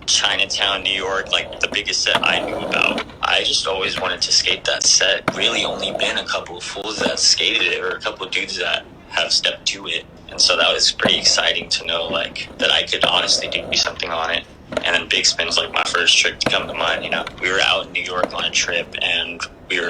Chinatown, New York, like the biggest set I knew about. I just always wanted to skate that set. Really only been a couple of fools that skated it, or a couple of dudes that have stepped to it. And so that was pretty exciting to know, like, that I could honestly do something on it. And then Big Spin's like my first trick to come to mind, you know. We were out in New York on a trip, and we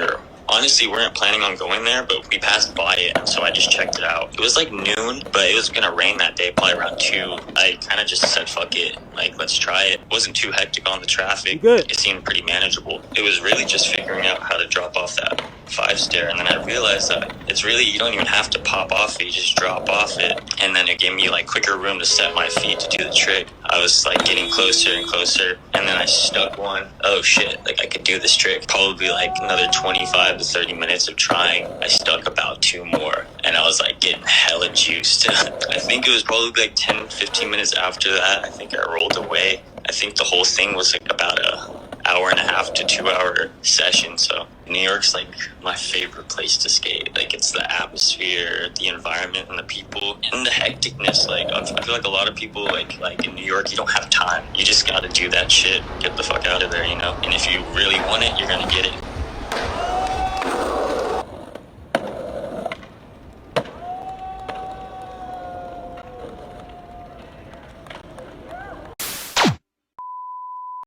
weren't planning on going there, but we passed by it, and so I just checked it out. It was like noon, but it was gonna rain that day, probably around 2. I kind of just said, fuck it, like, let's try it. It wasn't too hectic on the traffic. Good. It seemed pretty manageable. It was really just figuring out how to drop off that 5-stair, and then I realized that it's really, you don't even have to pop off it, you just drop off it, and then it gave me, like, quicker room to set my feet to do the trick. I was, like, getting closer and closer, and then I stuck one. Oh, shit, like, I could do this trick. Probably, like, another 25 to 30 minutes of trying. I stuck about 2 more, and I was, like, getting hella juiced. I think it was probably, like, 10, 15 minutes after that, I think I rolled away. I think the whole thing was, like, about a hour and a half to 2 hour session. So New York's like my favorite place to skate. Like, it's the atmosphere, the environment, and the people, and the hecticness. Like, I feel like a lot of people like in New York, you don't have time. You just gotta do that shit, get the fuck out of there, you know. And if you really want it, you're gonna get it.